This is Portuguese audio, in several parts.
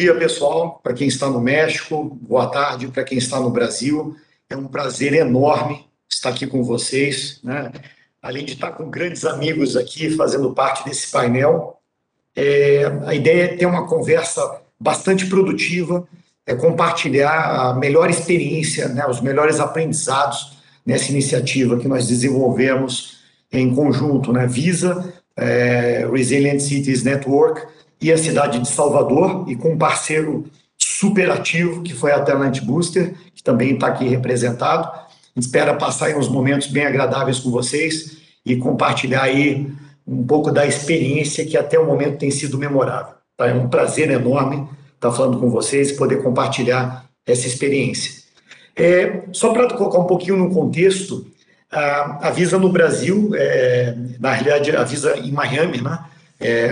dia, pessoal, para quem está no México, boa tarde para quem está no Brasil. É um prazer enorme estar aqui com vocês, né? Além de estar com grandes amigos aqui fazendo parte desse painel, a ideia é ter uma conversa bastante produtiva, compartilhar a melhor experiência, né, os melhores aprendizados nessa iniciativa que nós desenvolvemos em conjunto, né, Visa, Resilient Cities Network e a cidade de Salvador, e com um parceiro super ativo, que foi a Talent Booster, que também está aqui representado. A gente espera passar aí uns momentos bem agradáveis com vocês e compartilhar aí um pouco da experiência que até o momento tem sido memorável. Tá? É um prazer enorme estar falando com vocês e poder compartilhar essa experiência. Só para colocar um pouquinho no contexto, a Visa no Brasil, na realidade a Visa em Miami, né?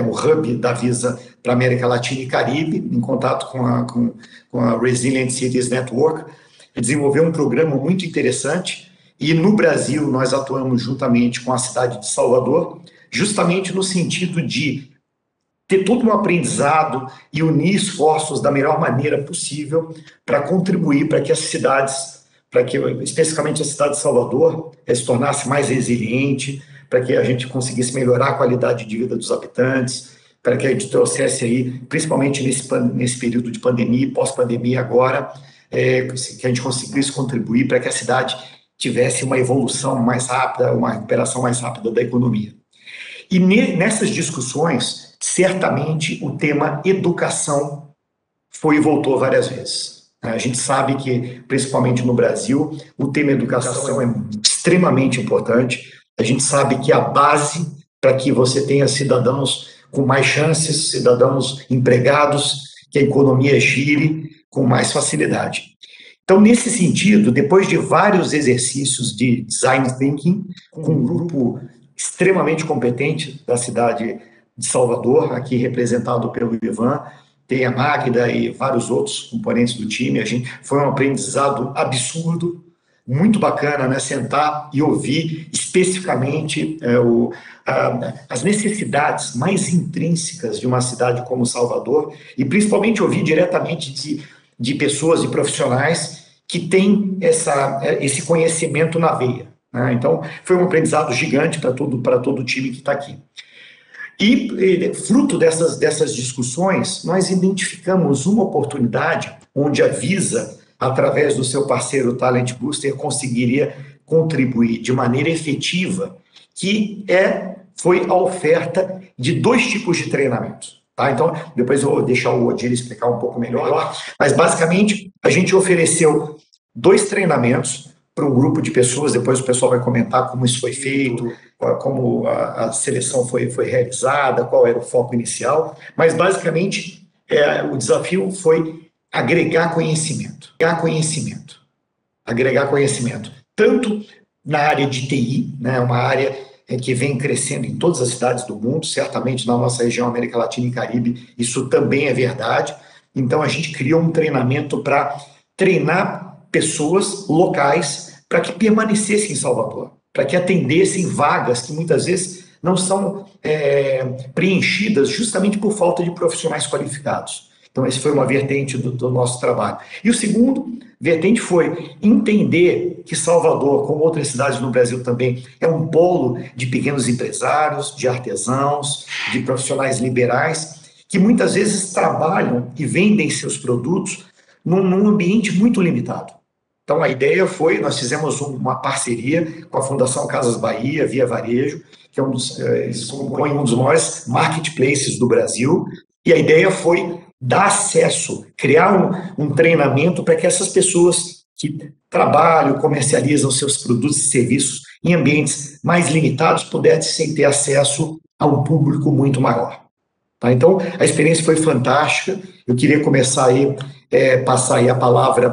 O hub da Visa para a América Latina e Caribe, em contato com a Resilient Cities Network, desenvolveu um programa muito interessante, e no Brasil nós atuamos juntamente com a cidade de Salvador, justamente no sentido de ter todo um aprendizado e unir esforços da melhor maneira possível para contribuir para que as cidades, especificamente a cidade de Salvador, se tornasse mais resiliente, para que a gente conseguisse melhorar a qualidade de vida dos habitantes, para que a gente trouxesse aí, principalmente nesse período de pandemia e pós-pandemia agora, que a gente conseguisse contribuir para que a cidade tivesse uma evolução mais rápida, uma recuperação mais rápida da economia. E nessas discussões, certamente o tema educação foi e voltou várias vezes. A gente sabe que, principalmente no Brasil, o tema educação é extremamente importante. A gente sabe que a base para que você tenha cidadãos com mais chances, cidadãos empregados, que a economia gire com mais facilidade. Então, nesse sentido, depois de vários exercícios de design thinking, com um grupo extremamente competente da cidade de Salvador, aqui representado pelo Ivan, tem a Magda e vários outros componentes do time, foi um aprendizado absurdo, muito bacana, né, sentar e ouvir especificamente as necessidades mais intrínsecas de uma cidade como Salvador, e principalmente ouvir diretamente de pessoas e profissionais que têm esse conhecimento na veia, né? Então, foi um aprendizado gigante para todo o time que está aqui. E fruto dessas discussões, nós identificamos uma oportunidade onde a Visa, através do seu parceiro Talent Booster, conseguiria contribuir de maneira efetiva, que foi a oferta de 2 tipos de treinamentos. Tá? Então, depois eu vou deixar o Odir explicar um pouco melhor, mas basicamente a gente ofereceu 2 treinamentos para um grupo de pessoas, depois o pessoal vai comentar como isso foi feito, como a seleção foi realizada, qual era o foco inicial, mas basicamente o desafio foi agregar conhecimento, tanto na área de TI, né, uma área que vem crescendo em todas as cidades do mundo, certamente na nossa região América Latina e Caribe, isso também é verdade. Então a gente criou um treinamento para treinar pessoas locais para que permanecessem em Salvador, para que atendessem vagas que muitas vezes não são preenchidas justamente por falta de profissionais qualificados. Então, essa foi uma vertente do nosso trabalho. E o segundo vertente foi entender que Salvador, como outras cidades no Brasil também, é um polo de pequenos empresários, de artesãos, de profissionais liberais, que muitas vezes trabalham e vendem seus produtos num ambiente muito limitado. Então, a ideia foi, nós fizemos uma parceria com a Fundação Casas Bahia, Via Varejo, que eles compõem um dos maiores marketplaces do Brasil, e a ideia foi dar acesso, criar um treinamento para que essas pessoas que trabalham, comercializam seus produtos e serviços em ambientes mais limitados pudessem ter acesso a um público muito maior. Tá? Então, a experiência foi fantástica. Eu queria começar aí, passar aí a palavra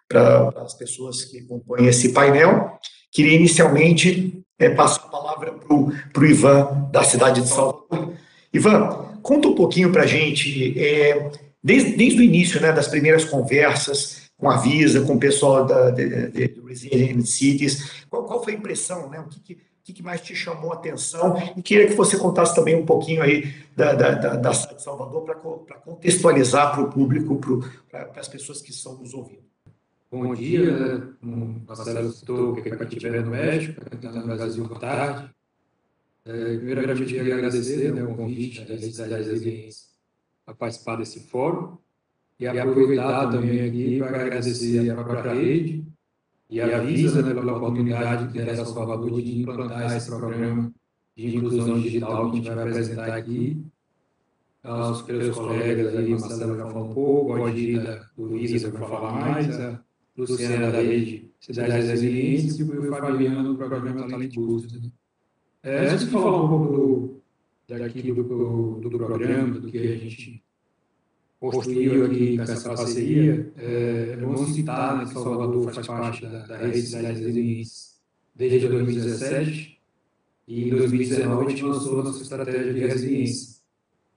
para as pessoas que compõem esse painel. Queria inicialmente passar a palavra para o Ivan, da cidade de Salvador. Ivan, conta um pouquinho para a gente, desde o início, né, das primeiras conversas com a Visa, com o pessoal do Resilient Cities, qual foi a impressão, né, que mais te chamou a atenção? E queria que você contasse também um pouquinho aí da cidade de Salvador para contextualizar para o público, para as pessoas que estão nos ouvindo. Bom dia, né? Como o Marcelo citou, que quem estiver no México, quem está no Brasil, boa tarde. Primeiramente, eu queria agradecer, né, o convite da Cidade Resiliência a participar desse fórum e aproveitar também aqui para agradecer a própria rede e a Visa, né, pela oportunidade que deram a Salvador de implantar esse programa de inclusão digital que a gente vai apresentar aqui. Aos meus colegas aí, Marcelo já falou um pouco, o Odida, do Visa vai falar mais, a Luciana da Rede Cidades Resilientes e o Fabiano do programa Talent Booster. Antes de falar um pouco do programa, do que a gente construiu aqui com essa parceria, é bom citar, né, que Salvador faz parte da Rede Cidades Resilientes desde 2017 e em 2019 a gente lançou a nossa estratégia de resiliência.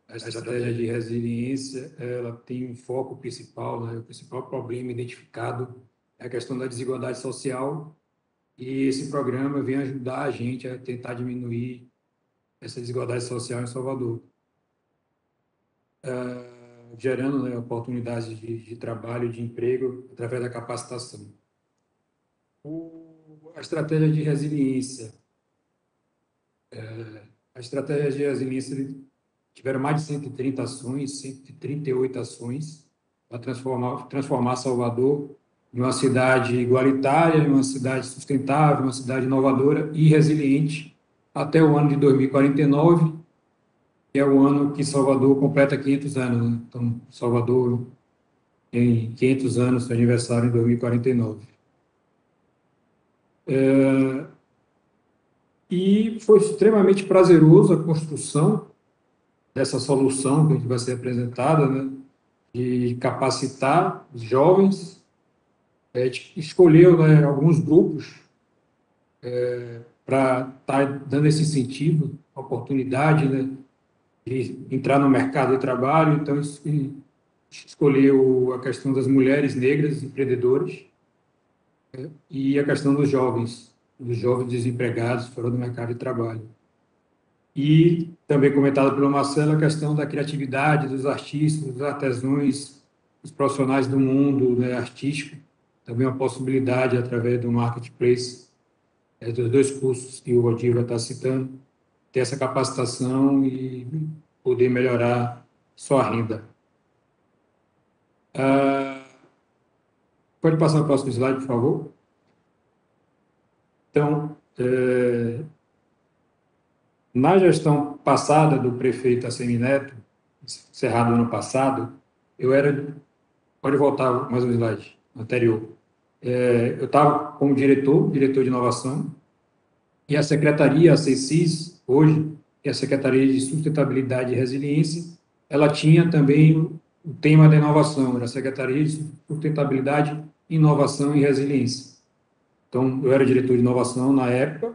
A estratégia de resiliência, ela tem um foco principal, né? O principal problema identificado é a questão da desigualdade social e esse programa vem ajudar a gente a tentar diminuir essa desigualdade social em Salvador, gerando, né, oportunidades de trabalho, de emprego através da capacitação. A estratégia de resiliência. A estratégia de resiliência tiveram mais de 130 ações, 138 ações para transformar Salvador em uma cidade igualitária, em uma cidade sustentável, uma cidade inovadora e resiliente até o ano de 2049, que é o ano que Salvador completa 500 anos. Né? Então, Salvador tem 500 anos, seu aniversário em 2049. E foi extremamente prazeroso a construção dessa solução que vai ser apresentada, né, de capacitar os jovens. A gente escolheu, né, alguns grupos para estar dando esse incentivo, oportunidade, né, de entrar no mercado de trabalho. Então, escolheu a questão das mulheres negras empreendedoras, né, e a questão dos jovens desempregados fora do mercado de trabalho. E também comentado pelo Marcelo a questão da criatividade dos artistas, dos artesãos, dos profissionais do mundo, né, artístico, também uma possibilidade através do marketplace, dos dois cursos que o Odiva está citando, ter essa capacitação e poder melhorar sua renda. Pode passar o próximo slide, por favor? Então, na gestão passada do prefeito Assemineto, encerrado no ano passado, pode voltar mais um slide anterior. Eu estava como diretor de inovação, e a Secretaria, a CECIS, hoje, que é a Secretaria de Sustentabilidade e Resiliência, ela tinha também o tema da inovação, era a Secretaria de Sustentabilidade, Inovação e Resiliência. Então, eu era diretor de inovação na época,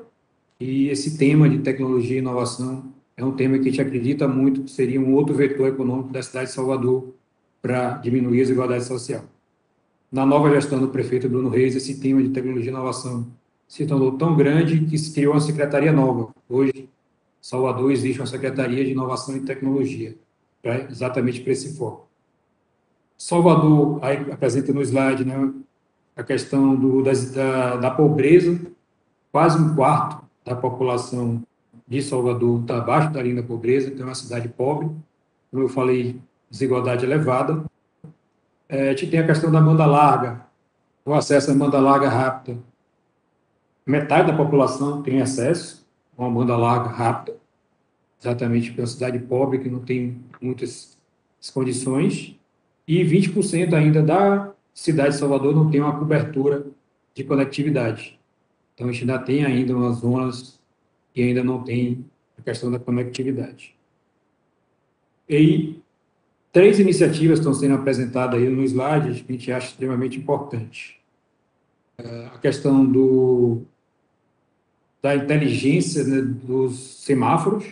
e esse tema de tecnologia e inovação é um tema que a gente acredita muito que seria um outro vetor econômico da cidade de Salvador para diminuir a desigualdade social. Na nova gestão do prefeito Bruno Reis, esse tema de tecnologia e inovação se tornou tão grande que se criou uma secretaria nova. Hoje, em Salvador, existe uma Secretaria de Inovação e Tecnologia, exatamente para esse foco. Salvador, aí apresenta no slide, né, a questão da pobreza, quase um quarto da população de Salvador está abaixo da linha da pobreza, então é uma cidade pobre, como eu falei, desigualdade elevada. A gente tem a questão da banda larga, o acesso à banda larga rápida. Metade da população tem acesso a uma banda larga rápida, exatamente porque é uma cidade pobre que não tem muitas condições, e 20% ainda da cidade de Salvador não tem uma cobertura de conectividade. Então, a gente ainda tem ainda umas zonas que ainda não tem a questão da conectividade. E 3 iniciativas estão sendo apresentadas aí no slide que a gente acha extremamente importante. A questão da inteligência, né, dos semáforos.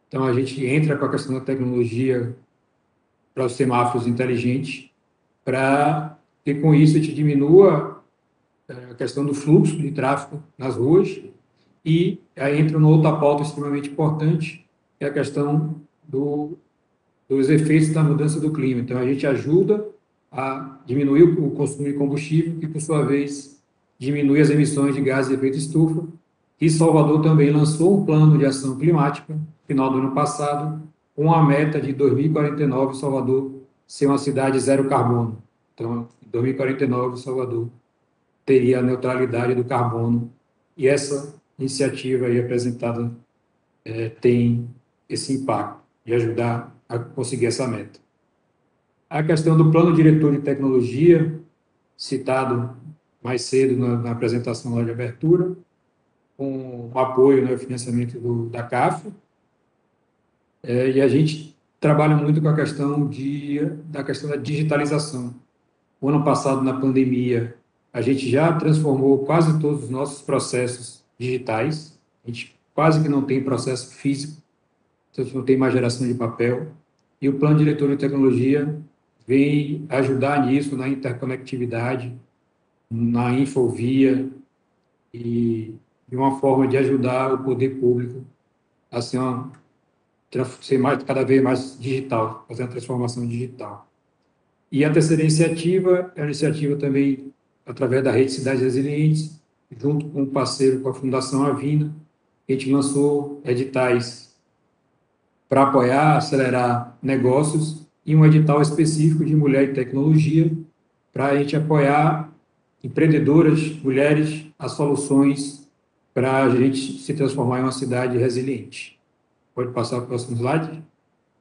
Então, a gente entra com a questão da tecnologia para os semáforos inteligentes, para que com isso a gente diminua a questão do fluxo de tráfego nas ruas E aí entra uma outra pauta extremamente importante, que é a questão dos efeitos da mudança do clima. Então, a gente ajuda a diminuir o consumo de combustível, que, por sua vez, diminui as emissões de gases de efeito estufa. E Salvador também lançou um plano de ação climática, no final do ano passado, com a meta de 2049, Salvador ser uma cidade zero carbono. Então, em 2049, Salvador teria a neutralidade do carbono. E essa iniciativa aí apresentada tem esse impacto de ajudar a conseguir essa meta. A questão do plano diretor de tecnologia, citado mais cedo na apresentação lá de abertura, com o apoio, né, o financiamento da CAF, e a gente trabalha muito com a questão da digitalização. O ano passado, na pandemia, a gente já transformou quase todos os nossos processos digitais, a gente quase que não tem processo físico, então não tem mais geração de papel, e o Plano Diretor de Tecnologia vem ajudar nisso, na interconectividade, na infovia, e de uma forma de ajudar o poder público a ser cada vez mais digital, fazer uma transformação digital. E a terceira iniciativa é a iniciativa também através da Rede Cidades Resilientes, junto com o parceiro, com a Fundação Avina, a gente lançou editais para apoiar, acelerar negócios e um edital específico de mulher e tecnologia para a gente apoiar empreendedoras, mulheres, as soluções para a gente se transformar em uma cidade resiliente. Pode passar para o próximo slide?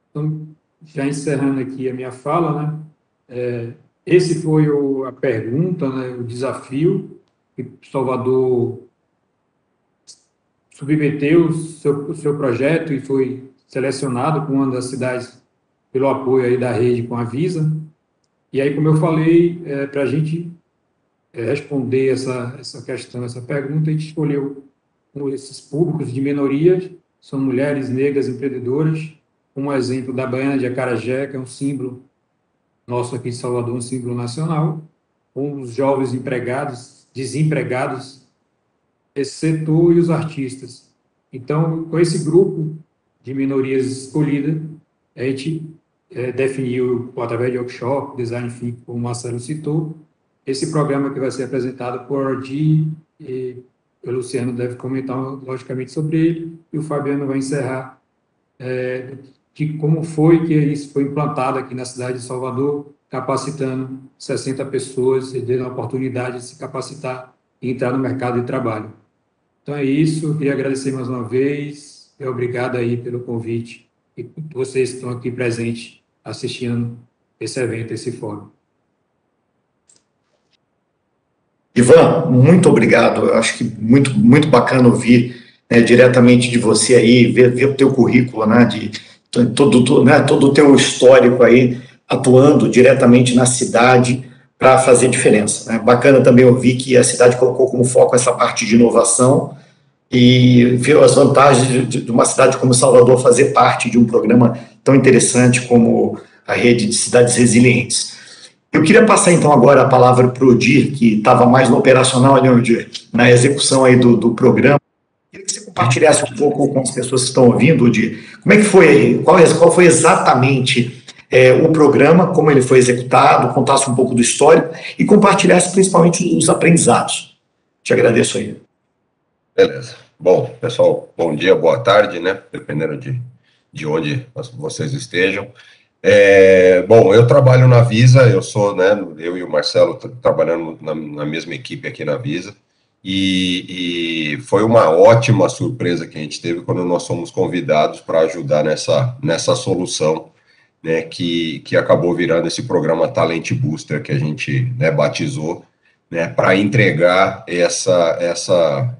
Então, já encerrando aqui a minha fala, né? Esse foi a pergunta, né, o desafio que Salvador submeteu o seu projeto e foi selecionado como uma das cidades pelo apoio aí da rede com a Visa. E aí, como eu falei, para a gente responder essa questão, essa pergunta, a gente escolheu esses públicos de minorias, são mulheres negras empreendedoras, um exemplo da Baiana de Acarajé, que é um símbolo nosso aqui em Salvador, um símbolo nacional, com os jovens desempregados, esse setor e os artistas. Então, com esse grupo de minorias escolhidas, a gente definiu, através de workshop, design thinking, como o Marcelo citou, esse programa que vai ser apresentado por Ordi, e o Luciano deve comentar, logicamente, sobre ele, e o Fabiano vai encerrar de como foi que isso foi implantado aqui na cidade de Salvador, capacitando 60 pessoas e dando a oportunidade de se capacitar e entrar no mercado de trabalho. Então é isso, eu queria agradecer mais uma vez, e obrigado aí pelo convite, e vocês que estão aqui presentes assistindo esse evento, esse fórum. Ivan, muito obrigado. Eu acho que muito bacana ouvir, né, diretamente de você aí, ver o teu currículo, né, de todo o teu histórico aí, atuando diretamente na cidade para fazer diferença, né? Bacana também ouvir que a cidade colocou como foco essa parte de inovação e viu as vantagens de uma cidade como Salvador fazer parte de um programa tão interessante como a Rede de Cidades Resilientes. Eu queria passar, então, agora a palavra para o Odir, que estava mais no operacional, né, Odir, na execução aí do programa. Queria que você compartilhasse um pouco com as pessoas que estão ouvindo, Odir, como é que foi, qual foi exatamente o programa, como ele foi executado, contasse um pouco do histórico e compartilhasse principalmente os aprendizados. Te agradeço aí. Beleza. Bom, pessoal, bom dia, boa tarde, né, dependendo de onde vocês estejam. Bom, eu trabalho na Visa, eu e o Marcelo trabalhando na mesma equipe aqui na Visa, e foi uma ótima surpresa que a gente teve quando nós fomos convidados para ajudar nessa solução, né, que acabou virando esse programa Talent Booster que a gente, né, batizou, né, para entregar essa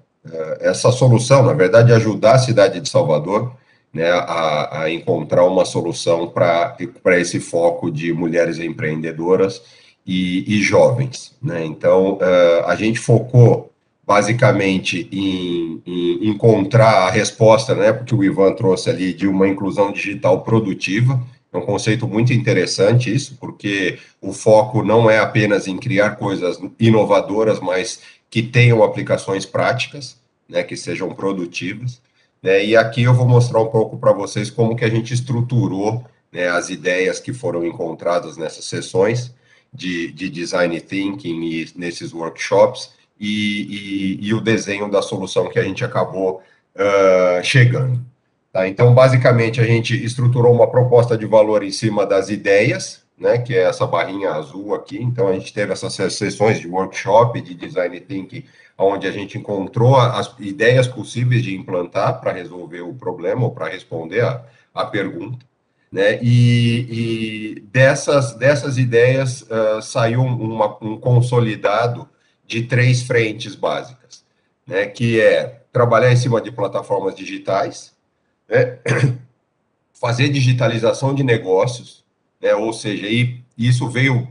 solução, na verdade, ajudar a cidade de Salvador, né, a encontrar uma solução para esse foco de mulheres empreendedoras e jovens, né? Então, a gente focou basicamente em encontrar a resposta, né, porque o Ivan trouxe ali de uma inclusão digital produtiva. É um conceito muito interessante isso, porque o foco não é apenas em criar coisas inovadoras, mas que tenham aplicações práticas, né, que sejam produtivas, né, e aqui eu vou mostrar um pouco para vocês como que a gente estruturou, né, as ideias que foram encontradas nessas sessões de design thinking e nesses workshops, e o desenho da solução que a gente acabou chegando. Tá? Então, basicamente, a gente estruturou uma proposta de valor em cima das ideias, né, que é essa barrinha azul aqui. Então, a gente teve essas sessões de workshop, de design thinking, onde a gente encontrou as ideias possíveis de implantar para resolver o problema ou para responder a pergunta. Né? E dessas ideias saiu um consolidado de 3 frentes básicas, né? Que é trabalhar em cima de plataformas digitais, né? Fazer digitalização de negócios, né? Ou seja, isso veio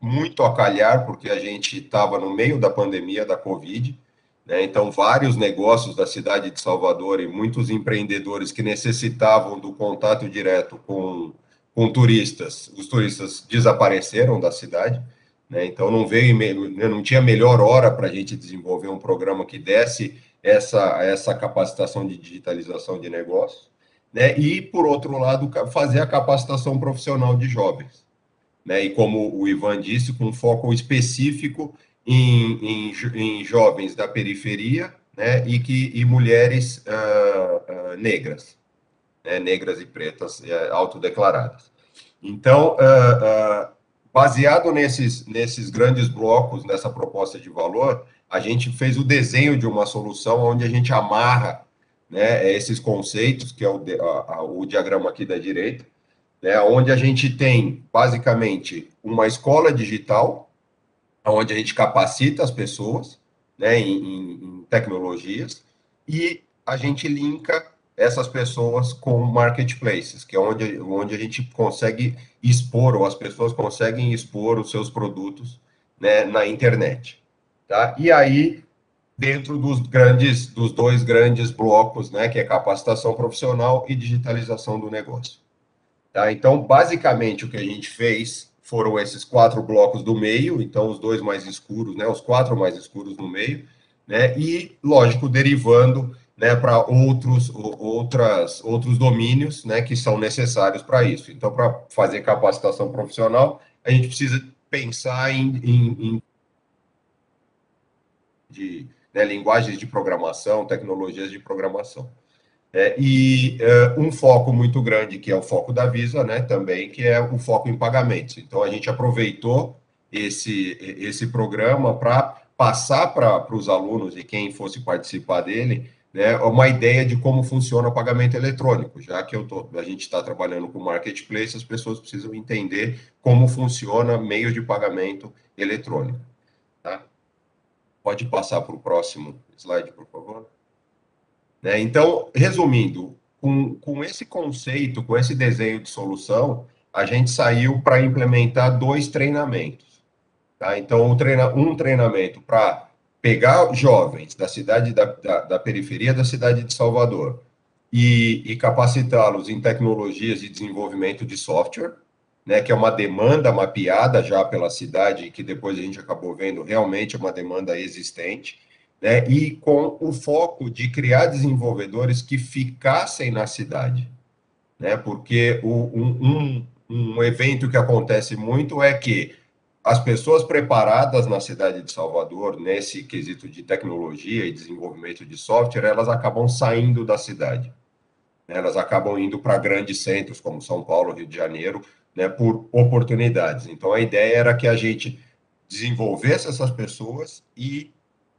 muito a calhar porque a gente estava no meio da pandemia da Covid, né? Então vários negócios da cidade de Salvador e muitos empreendedores que necessitavam do contato direto com turistas, os turistas desapareceram da cidade, né? Então não tinha melhor hora para a gente desenvolver um programa que desse essa capacitação de digitalização de negócios, né? E, por outro lado, fazer a capacitação profissional de jovens, né? E como o Ivan disse, com foco específico em jovens da periferia, né? E mulheres negras, né? Negras e pretas autodeclaradas. Então, baseado nesses grandes blocos, nessa proposta de valor, a gente fez o desenho de uma solução onde a gente amarra, né, esses conceitos, que é o diagrama aqui da direita, né, onde a gente tem, basicamente, uma escola digital, onde a gente capacita as pessoas, né, em tecnologias, e a gente linka essas pessoas com marketplaces, que é onde a gente consegue expor, ou as pessoas conseguem expor os seus produtos, né, na internet. Tá? E aí, dentro dos 2 grandes blocos, né, que é capacitação profissional e digitalização do negócio. Tá? Então, basicamente, o que a gente fez foram esses 4 blocos do meio, então os 2 mais escuros, né, os 4 mais escuros no meio, né, e, lógico, derivando, né, para outros domínios, né, que são necessários para isso. Então, para fazer capacitação profissional, a gente precisa pensar né, linguagens de programação, tecnologias de programação. Um foco muito grande, que é o foco da Visa, né, também, que é o foco em pagamentos. Então, a gente aproveitou esse programa para passar para os alunos e quem fosse participar dele, né, uma ideia de como funciona o pagamento eletrônico, já que a gente está trabalhando com marketplace, as pessoas precisam entender como funciona meios de pagamento eletrônico. Tá? Pode passar para o próximo slide, por favor. Então, resumindo, com esse conceito, com esse desenho de solução, a gente saiu para implementar 2 treinamentos. Tá? Então, um treinamento para pegar jovens da cidade da periferia da cidade de Salvador e capacitá-los em tecnologias de desenvolvimento de software, né, que é uma demanda mapeada já pela cidade, que depois a gente acabou vendo realmente uma demanda existente, né, e com o foco de criar desenvolvedores que ficassem na cidade, né, porque um evento que acontece muito é que as pessoas preparadas na cidade de Salvador, nesse quesito de tecnologia e desenvolvimento de software, elas acabam saindo da cidade. Elas acabam indo para grandes centros, como São Paulo, Rio de Janeiro, né, por oportunidades. Então, a ideia era que a gente desenvolvesse essas pessoas e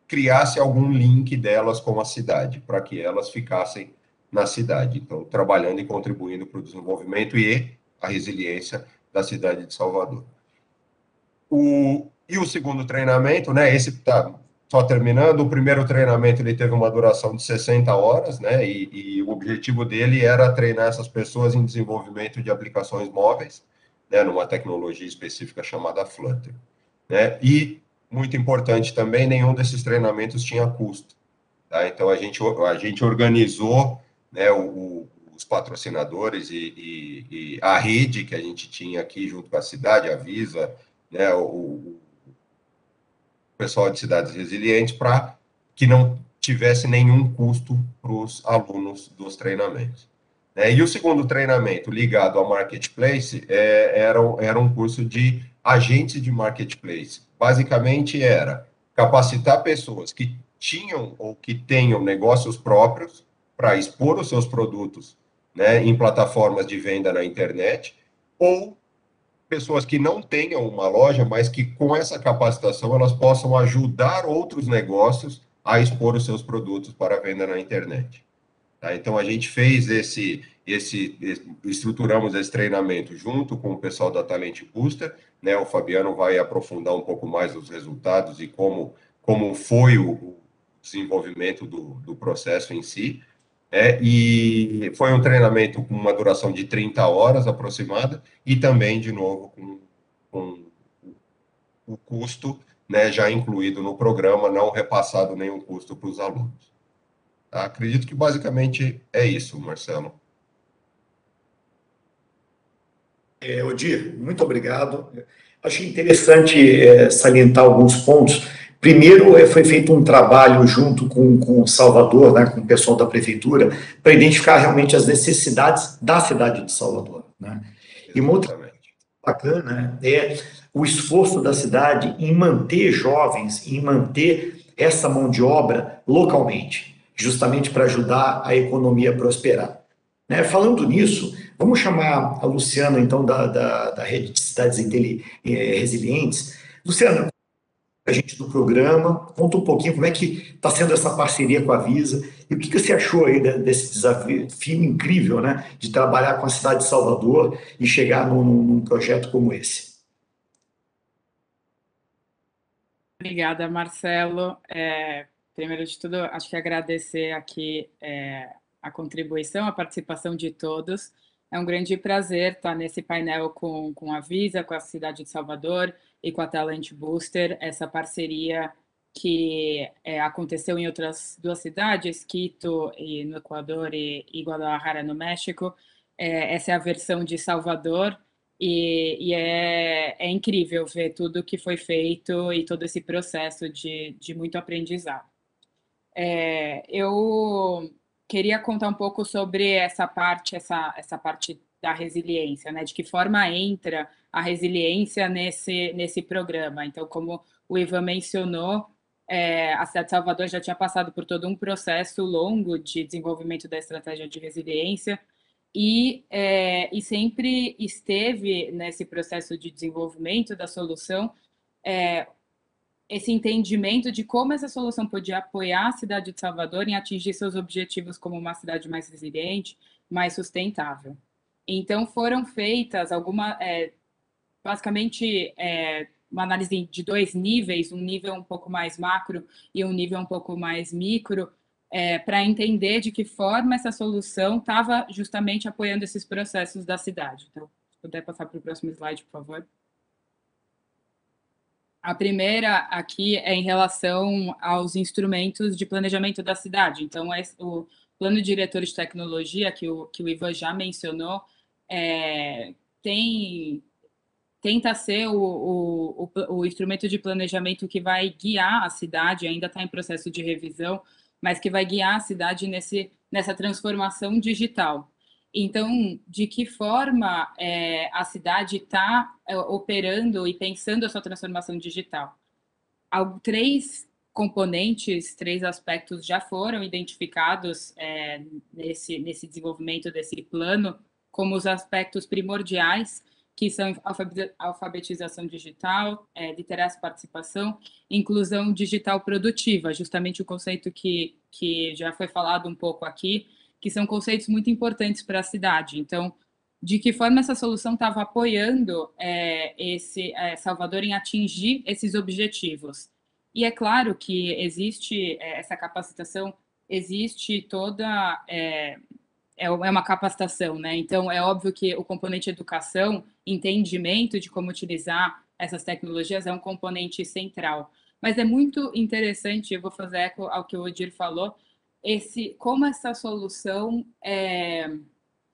criasse algum link delas com a cidade, para que elas ficassem na cidade. Então, trabalhando e contribuindo para o desenvolvimento e a resiliência da cidade de Salvador. E o segundo treinamento, né, esse está só terminando, o primeiro treinamento ele teve uma duração de 60 horas, né, e o objetivo dele era treinar essas pessoas em desenvolvimento de aplicações móveis, né, numa tecnologia específica chamada Flutter. Né, e, muito importante também, nenhum desses treinamentos tinha custo. Tá? Então, a gente organizou, né, os patrocinadores e a rede que a gente tinha aqui junto com a cidade, a Visa, né, o pessoal de cidades resilientes, para que não tivesse nenhum custo para os alunos dos treinamentos. E o segundo treinamento ligado ao marketplace era um curso de agentes de marketplace. Basicamente era capacitar pessoas que tinham ou que tenham negócios próprios para expor os seus produtos, né, em plataformas de venda na internet, ou pessoas que não tenham uma loja, mas que com essa capacitação elas possam ajudar outros negócios a expor os seus produtos para venda na internet. Tá? Então, a gente fez estruturamos esse treinamento junto com o pessoal da Talent Booster, né? O Fabiano vai aprofundar um pouco mais os resultados e como foi o desenvolvimento do processo em si. E foi um treinamento com uma duração de 30 horas aproximada e também, de novo, com o custo, né, já incluído no programa, não repassado nenhum custo para os alunos. Tá? Acredito que basicamente é isso, Marcelo. Odir, muito obrigado. Achei interessante salientar alguns pontos. Primeiro, foi feito um trabalho junto com o Salvador, né, com o pessoal da prefeitura, para identificar realmente as necessidades da cidade de Salvador. Né? E uma outra coisa bacana é o esforço da cidade em manter jovens, em manter essa mão de obra localmente, justamente para ajudar a economia a prosperar. Né? Falando nisso, vamos chamar a Luciana, então, da Rede de Cidades Resilientes. Luciana, a gente do programa, conta um pouquinho como é que está sendo essa parceria com a Visa e o que você achou aí desse desafio incrível, né, de trabalhar com a cidade de Salvador e chegar num projeto como esse. Obrigada, Marcelo. Primeiro de tudo, acho que agradecer aqui a contribuição, a participação de todos. É um grande prazer estar nesse painel com a Visa, com a cidade de Salvador e com a Talent Booster, essa parceria que aconteceu em outras duas cidades, Quito no Equador e Guadalajara no México. Essa é a versão de Salvador e é incrível ver tudo que foi feito e todo esse processo de muito aprendizado. Eu queria contar um pouco sobre essa parte da resiliência, né? De que forma entra a resiliência nesse programa. Então, como o Ivan mencionou, a cidade de Salvador já tinha passado por todo um processo longo de desenvolvimento da estratégia de resiliência e sempre esteve nesse processo de desenvolvimento da solução esse entendimento de como essa solução podia apoiar a cidade de Salvador em atingir seus objetivos como uma cidade mais resiliente, mais sustentável. Então, foram feitas basicamente, uma análise de dois níveis, um nível um pouco mais macro e um nível um pouco mais micro, para entender de que forma essa solução estava justamente apoiando esses processos da cidade. Então, se puder passar para o próximo slide, por favor. A primeira aqui é em relação aos instrumentos de planejamento da cidade. Então, o plano diretor de tecnologia, que o Ivan já mencionou, tenta ser o instrumento de planejamento que vai guiar a cidade, ainda está em processo de revisão, mas que vai guiar a cidade nessa transformação digital. Então, de que forma a cidade está operando e pensando a sua transformação digital? Três componentes, três aspectos já foram identificados nesse desenvolvimento desse plano como os aspectos primordiais, que são alfabetização digital, liderança e participação, inclusão digital produtiva, justamente o conceito que já foi falado um pouco aqui, que são conceitos muito importantes para a cidade. Então, de que forma essa solução estava apoiando Salvador em atingir esses objetivos? E é claro que existe essa capacitação, existe toda... É uma capacitação, né? Então, é óbvio que o componente educação, entendimento de como utilizar essas tecnologias é um componente central. Mas é muito interessante, eu vou fazer eco ao que o Odir falou, como essa solução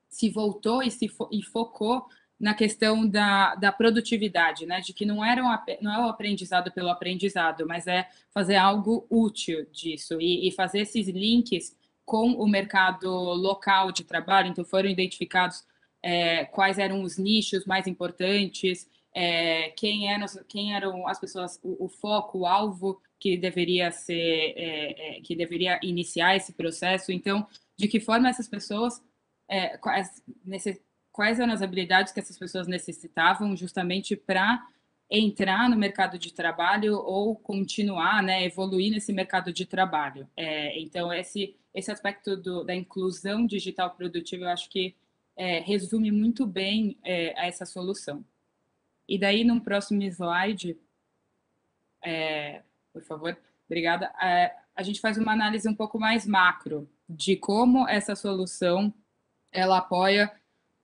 se voltou e focou na questão da produtividade, né? De que não é o aprendizado pelo aprendizado, mas é fazer algo útil disso e fazer esses links com o mercado local de trabalho. Então, foram identificados quais eram os nichos mais importantes, quem eram as pessoas, o foco, o alvo que deveria que deveria iniciar esse processo. Então, de que forma essas pessoas, quais eram as habilidades que essas pessoas necessitavam justamente para entrar no mercado de trabalho ou continuar, né, evoluir nesse mercado de trabalho. Então, esse aspecto da inclusão digital produtiva, eu acho que resume muito bem essa solução. E daí, no próximo slide, por favor, obrigada, a gente faz uma análise um pouco mais macro de como essa solução ela apoia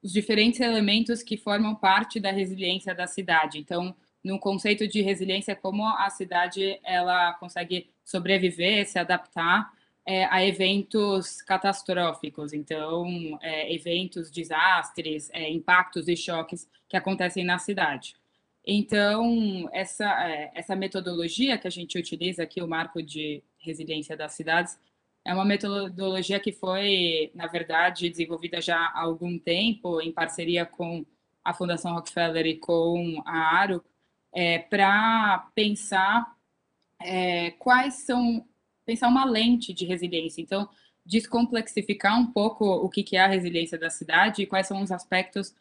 os diferentes elementos que formam parte da resiliência da cidade. Então, no conceito de resiliência, como a cidade ela consegue sobreviver, se adaptar a eventos catastróficos, então, eventos, desastres, impactos e choques que acontecem na cidade. Então, essa metodologia que a gente utiliza aqui, o Marco de Resiliência das Cidades, é uma metodologia que foi, na verdade, desenvolvida já há algum tempo, em parceria com a Fundação Rockefeller e com a Aro, para pensar pensar uma lente de resiliência. Então, descomplexificar um pouco o que é a resiliência da cidade e quais são os aspectos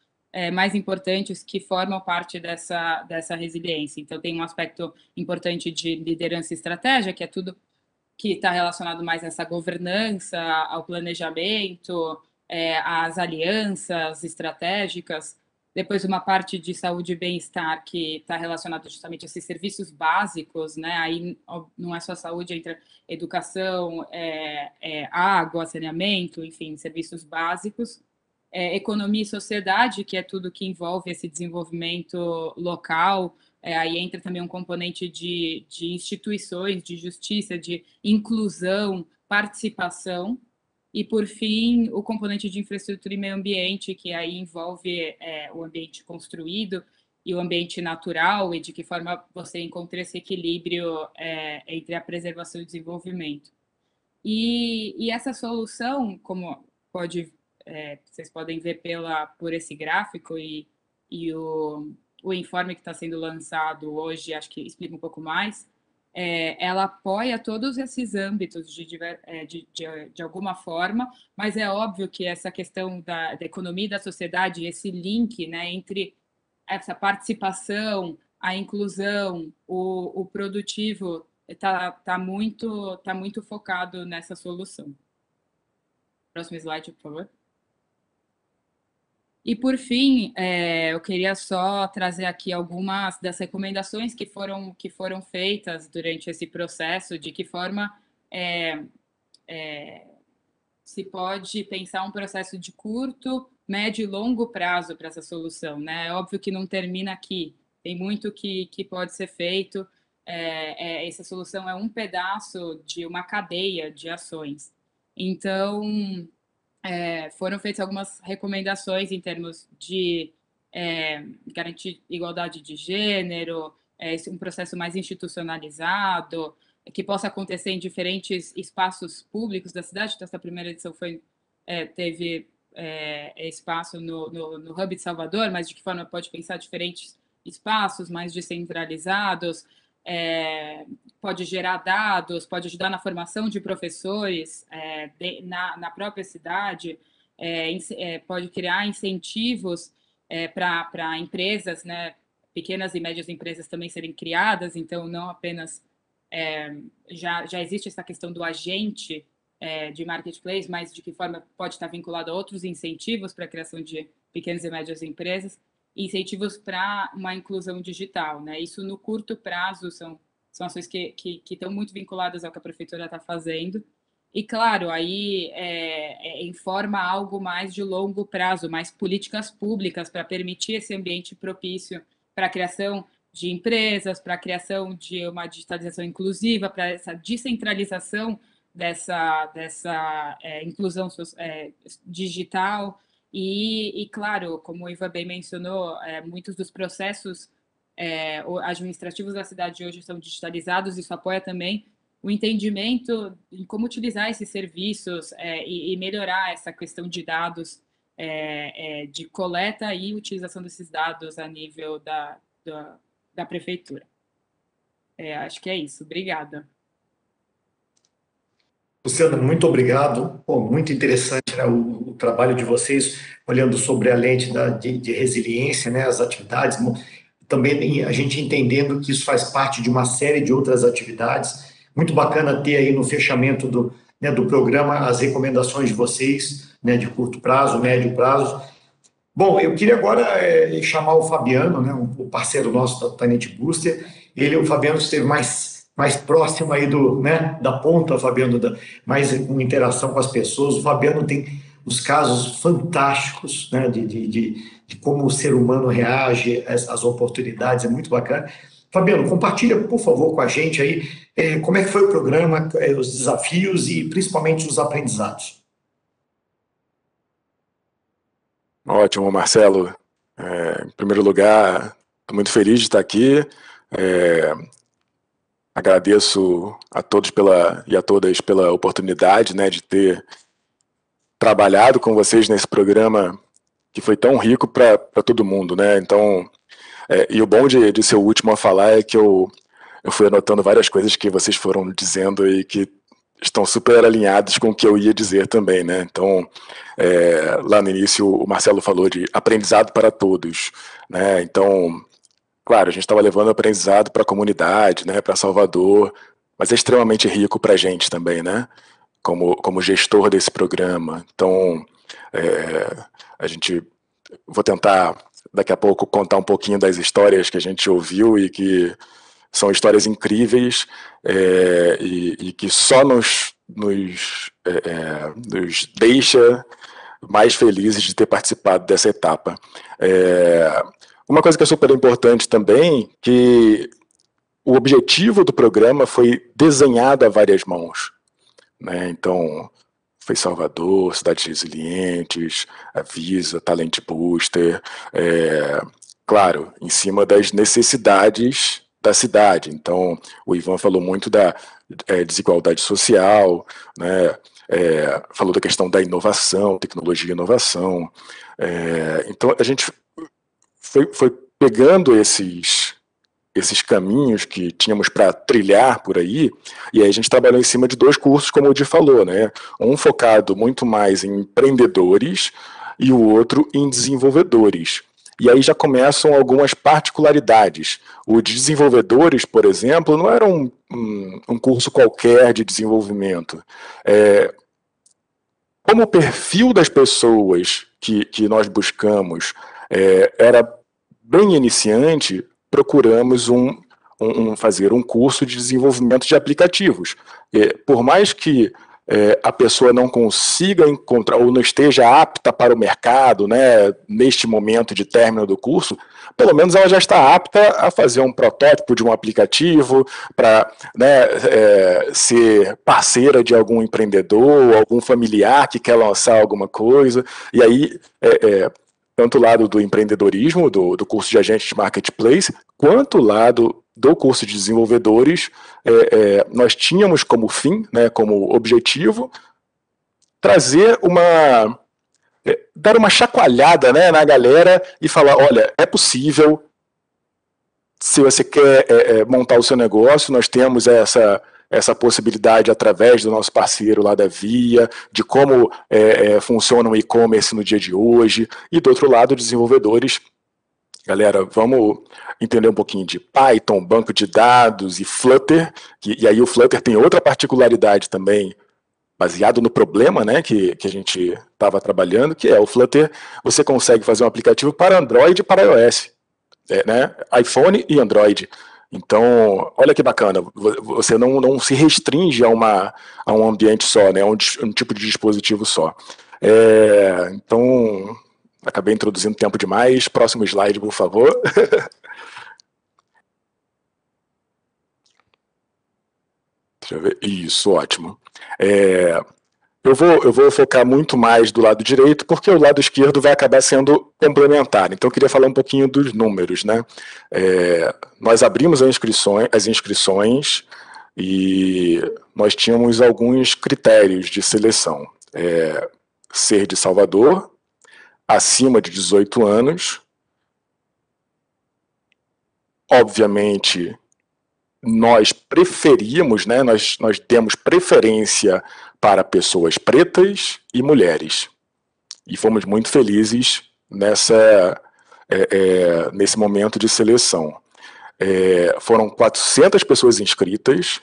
mais importantes que formam parte dessa resiliência. Então, tem um aspecto importante de liderança e estratégia, que é tudo que está relacionado mais a essa governança, ao planejamento, às alianças estratégicas. Depois, uma parte de saúde e bem-estar que está relacionada justamente a esses serviços básicos, né? Aí não é só saúde, entra educação, água, saneamento, enfim, serviços básicos. Economia e sociedade, que é tudo que envolve esse desenvolvimento local. Aí entra também um componente de instituições, de justiça, de inclusão, participação. E, por fim, o componente de infraestrutura e meio ambiente, que aí envolve o ambiente construído e o ambiente natural, e de que forma você encontra esse equilíbrio entre a preservação e o desenvolvimento. E essa solução, como vocês podem ver por esse gráfico e o informe que está sendo lançado hoje, acho que explica um pouco mais, ela apoia todos esses âmbitos de alguma forma, mas é óbvio que essa questão da economia e da sociedade, esse link, né, entre essa participação, a inclusão, o produtivo, tá muito focado nessa solução. Próximo slide, por favor. E, por fim, eu queria só trazer aqui algumas das recomendações que foram feitas durante esse processo, de que forma se pode pensar um processo de curto, médio e longo prazo para essa solução, né? É óbvio que não termina aqui, tem muito que pode ser feito. Essa solução é um pedaço de uma cadeia de ações. Então, foram feitas algumas recomendações em termos de garantir igualdade de gênero, um processo mais institucionalizado, que possa acontecer em diferentes espaços públicos da cidade. Então, essa primeira edição teve espaço no Hub de Salvador, mas de que forma pode pensar diferentes espaços mais descentralizados, pode gerar dados, pode ajudar na formação de professores na própria cidade, pode criar incentivos para empresas, né, pequenas e médias empresas também serem criadas, então não apenas já existe essa questão do agente de marketplace, mas de que forma pode estar vinculado a outros incentivos para a criação de pequenas e médias empresas, incentivos para uma inclusão digital, né? Isso no curto prazo são ações que estão muito vinculadas ao que a prefeitura está fazendo. E, claro, aí informa algo mais de longo prazo, mais políticas públicas para permitir esse ambiente propício para a criação de empresas, para a criação de uma digitalização inclusiva, para essa descentralização dessa inclusão digital. Claro, como o Ivan bem mencionou, muitos dos processos administrativos da cidade hoje são digitalizados, isso apoia também o entendimento em como utilizar esses serviços e melhorar essa questão de dados, de coleta e utilização desses dados a nível da prefeitura. Acho que é isso. Obrigada. Luciana, muito obrigado. Pô, muito interessante, né, o trabalho de vocês, olhando sobre a lente de resiliência, né, as atividades, também a gente entendendo que isso faz parte de uma série de outras atividades. Muito bacana ter aí no fechamento do programa as recomendações de vocês, né, de curto prazo, médio prazo. Bom, eu queria agora chamar o Fabiano, né, o parceiro nosso da Tenant Booster. O Fabiano esteve mais próximo aí da ponta, Fabiano, mais com interação com as pessoas. O Fabiano tem os casos fantásticos, né, de como o ser humano reage às oportunidades, é muito bacana. Fabiano, compartilha, por favor, com a gente aí como é que foi o programa, os desafios e principalmente os aprendizados. Ótimo, Marcelo. Em primeiro lugar, estou muito feliz de estar aqui. Agradeço a todos e a todas pela oportunidade, né, de ter trabalhado com vocês nesse programa que foi tão rico para todo mundo, né? Então, e o bom de ser o último a falar é que eu fui anotando várias coisas que vocês foram dizendo e que estão super alinhados com o que eu ia dizer também, né? Então, lá no início o Marcelo falou de aprendizado para todos, né? Então, claro, a gente estava levando aprendizado para a comunidade, né, para Salvador, mas é extremamente rico para a gente também, né? Como gestor desse programa. Então, vou tentar daqui a pouco contar um pouquinho das histórias que a gente ouviu e que são histórias incríveis e que só nos deixa mais felizes de ter participado dessa etapa. Uma coisa que é super importante também, que o objetivo do programa foi desenhado a várias mãos, né? Então, foi Salvador, Cidades Resilientes, a Visa, Talent Booster, claro, em cima das necessidades da cidade. Então, o Ivan falou muito da desigualdade social, né? Falou da questão da inovação, tecnologia e inovação. Então, a gente foi pegando esses caminhos que tínhamos para trilhar por aí, e aí a gente trabalhou em cima de 2 cursos, como o Di falou, né? Um focado muito mais em empreendedores e o outro em desenvolvedores. E aí já começam algumas particularidades. O de desenvolvedores, por exemplo, não era um curso qualquer de desenvolvimento. Como o perfil das pessoas que nós buscamos era bem iniciante, procuramos fazer um curso de desenvolvimento de aplicativos. Por mais que a pessoa não consiga encontrar ou não esteja apta para o mercado, né, neste momento de término do curso, pelo menos ela já está apta a fazer um protótipo de um aplicativo para, né, ser parceira de algum empreendedor, algum familiar que quer lançar alguma coisa. E aí, tanto o lado do empreendedorismo, do curso de agente de marketplace, quanto o lado do curso de desenvolvedores, nós tínhamos como fim, né, como objetivo, dar uma chacoalhada, né, na galera e falar, olha, é possível, se você quer montar o seu negócio, nós temos essa possibilidade através do nosso parceiro lá da Via, de como funciona o e-commerce no dia de hoje, e do outro lado, desenvolvedores. Galera, vamos entender um pouquinho de Python, banco de dados e Flutter, e aí o Flutter tem outra particularidade também, baseado no problema, né, que a gente estava trabalhando, que é o Flutter, você consegue fazer um aplicativo para Android e para iOS, né, iPhone e Android. Então, olha que bacana, você não se restringe a um ambiente só, né, a um tipo de dispositivo só. Então, acabei introduzindo tempo demais. Próximo slide, por favor. Deixa eu ver. Isso, ótimo. Eu vou focar muito mais do lado direito, porque o lado esquerdo vai acabar sendo complementar. Então, eu queria falar um pouquinho dos números, né? Nós abrimos as inscrições e nós tínhamos alguns critérios de seleção. Ser de Salvador, acima de 18 anos. Obviamente, nós preferíamos, né? Nós demos preferência para pessoas pretas e mulheres. E fomos muito felizes nesse momento de seleção. Foram 400 pessoas inscritas.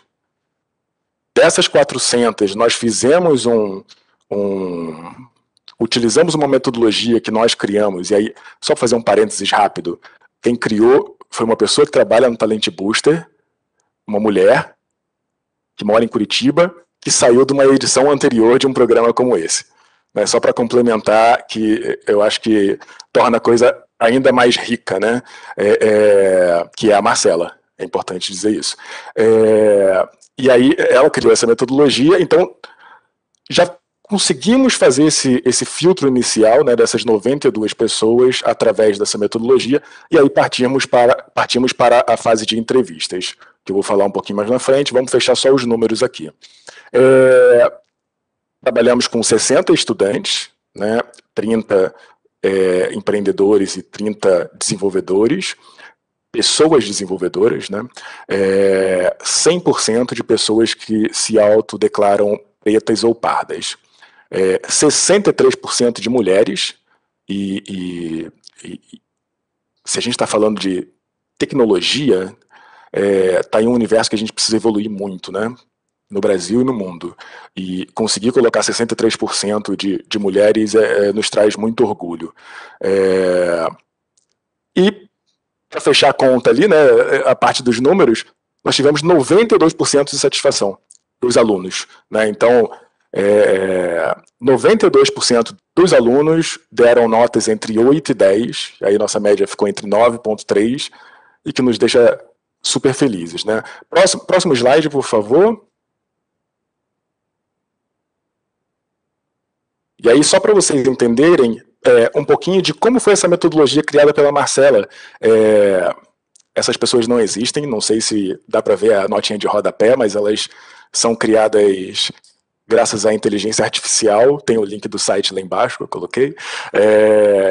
Dessas 400, nós fizemos utilizamos uma metodologia que nós criamos, e aí, só para fazer um parênteses rápido, quem criou foi uma pessoa que trabalha no Talent Booster, uma mulher, que mora em Curitiba, que saiu de uma edição anterior de um programa como esse. Né? Só para complementar, que eu acho que torna a coisa ainda mais rica, né? Que é a Marcela, é importante dizer isso. E aí ela criou essa metodologia, então já conseguimos fazer esse filtro inicial, né, dessas 92 pessoas através dessa metodologia, e aí partimos para a fase de entrevistas, que eu vou falar um pouquinho mais na frente. Vamos fechar só os números aqui. Trabalhamos com 60 estudantes, né, 30 empreendedores e 30 desenvolvedores, pessoas desenvolvedoras, né, 100% de pessoas que se autodeclaram pretas ou pardas, 63% de mulheres, e se a gente está falando de tecnologia, está em um universo que a gente precisa evoluir muito, né? No Brasil e no mundo. E conseguir colocar 63% de mulheres nos traz muito orgulho. E, para fechar a conta ali, né, a parte dos números, nós tivemos 92% de satisfação dos alunos. Né? Então, 92% dos alunos deram notas entre 8 e 10, aí nossa média ficou entre 9,3, e que nos deixa super felizes. Né? Próximo slide, por favor. E aí, só para vocês entenderem um pouquinho de como foi essa metodologia criada pela Marcela. Essas pessoas não existem, não sei se dá para ver a notinha de rodapé, mas elas são criadas graças à inteligência artificial. Tem o link do site lá embaixo que eu coloquei.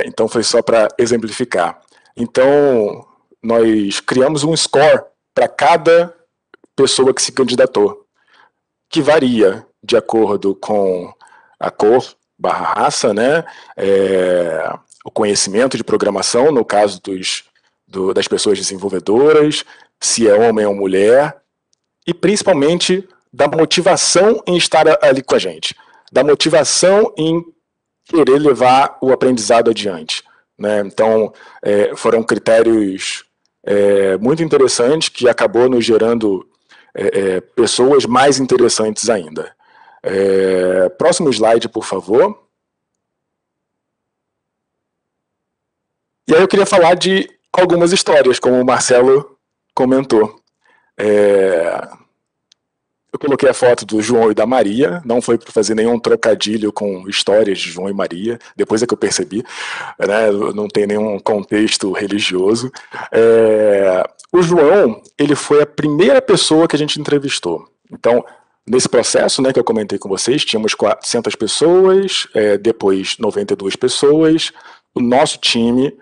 Então, foi só para exemplificar. Então, nós criamos um score para cada pessoa que se candidatou, que varia de acordo com a cor, /raça, né? O conhecimento de programação, no caso das pessoas desenvolvedoras, se é homem ou mulher, e principalmente da motivação em estar ali com a gente, da motivação em querer levar o aprendizado adiante. Né? Então, foram critérios muito interessantes, que acabou nos gerando pessoas mais interessantes ainda. Próximo slide, por favor. E aí eu queria falar de algumas histórias, como o Marcelo comentou. Eu coloquei a foto do João e da Maria, não foi para fazer nenhum trocadilho com histórias de João e Maria, depois é que eu percebi, né, não tem nenhum contexto religioso. O João, ele foi a primeira pessoa que a gente entrevistou. Então, nesse processo, né, que eu comentei com vocês, tínhamos 400 pessoas, depois 92 pessoas. O nosso time